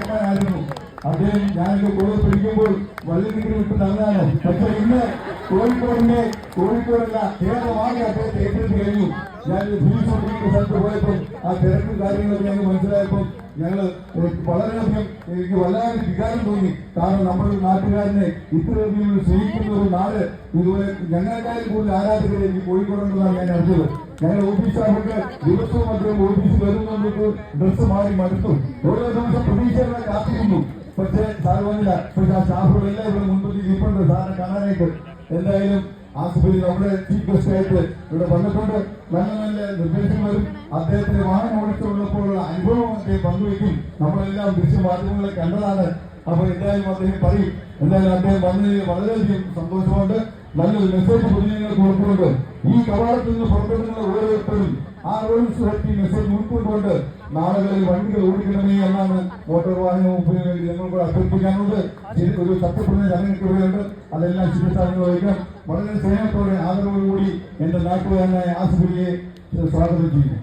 ചെറുപ്പക്കാരായിരുന്നു. അദ്ദേഹം ഞാനൊക്കെ കൂടെ പിടിക്കുമ്പോൾ വള്ളിക്കിട്ട് വിട്ട് നടന്നാണ്. പക്ഷെ ഇന്ന് കോഴിക്കോടല്ല കേരളമാകെ അദ്ദേഹത്തെ ഏറ്റെടുത്ത് കഴിഞ്ഞു. ഞാൻ ഭീഷണിക്കുന്ന സ്ഥലത്ത് പോയപ്പോൾ ആ തിരക്കും കാര്യങ്ങളൊക്കെ ഞങ്ങൾ മനസ്സിലായപ്പോൾ ഞങ്ങൾ വളരെയധികം എനിക്ക് വല്ലാതെ വികാരം തോന്നി. കാരണം നമ്മുടെ നാട്ടുകാരനെ ഇത്രയധികം സ്നേഹിക്കുന്ന ഒരു നാട് ഇതുപോലെ ഞങ്ങളെക്കാളും കൂടുതൽ ആരാധകരെ എനിക്ക് കോഴിക്കോടുണ്ടെന്നാണ് ഞാൻ അറിഞ്ഞത്. ഞങ്ങൾ ഓഫീസുകാർക്ക് ദിവസവും അദ്ദേഹം ഓഫീസിൽ വരുന്നുണ്ട് ഡ്രസ്സ് മാറി മടുത്തു. ഓരോ ദിവസം പ്രതീക്ഷകളെ കാത്തിരുന്നു. പക്ഷേ സാർ വന്നില്ല. പക്ഷെ ആ സ്റ്റാഫുകളെല്ലാം ഇവിടെ മുൻപത്തി ഇരിപ്പുണ്ട് സാറിനെ കാണാനായിട്ട്. എന്തായാലും ആസിഫലി നമ്മുടെ ചീഫ് ഗസ്റ്റ് ആയിട്ട് ഇവിടെ വന്നിട്ടുണ്ട്. നല്ല നല്ല നിർദ്ദേശങ്ങളും അദ്ദേഹത്തിന്റെ വാഹനം ഓടിച്ചുള്ളപ്പോഴുള്ള അനുഭവം അദ്ദേഹം പങ്കുവയ്ക്കും. നമ്മളെല്ലാം ദൃശ്യമാധ്യമങ്ങളെ കണ്ടതാണ്. അപ്പൊ എന്തായാലും അദ്ദേഹം പറയും. എന്തായാലും അദ്ദേഹം വന്നതിൽ വളരെയധികം സന്തോഷമുണ്ട്. നല്ലൊരു മെസ്സേജ് പൊതുജനങ്ങൾക്ക് കൊടുക്കുന്നുണ്ട്. ഈ കവാടത്തിൽ നിന്ന് പുറപ്പെടുന്ന ഓരോരുത്തരും ആ റോഡ് സേഫ്റ്റി മെസ്സേജ് ഉൾക്കൊണ്ടുകൊണ്ട് നാളുകളിൽ വണ്ടികൾ ഓടിക്കണമേ എന്നാണ് മോട്ടോർ വാഹന വകുപ്പിന് വേണ്ടി ഞങ്ങൾക്ക് അഭ്യർത്ഥിക്കാനുള്ളത്. ഒരു സത്യപ്രതിജ്ഞ ചടങ്ങൊക്കെയുണ്ട്. അതെല്ലാം ശിരസാധനം വഹിക്കാം. വളരെ സ്നേഹത്തോടെ ആദരവോടുകൂടി എന്റെ നാട്ടുകാരനായ ആസിഫലിയെ സ്വാഗതം ചെയ്യുന്നു.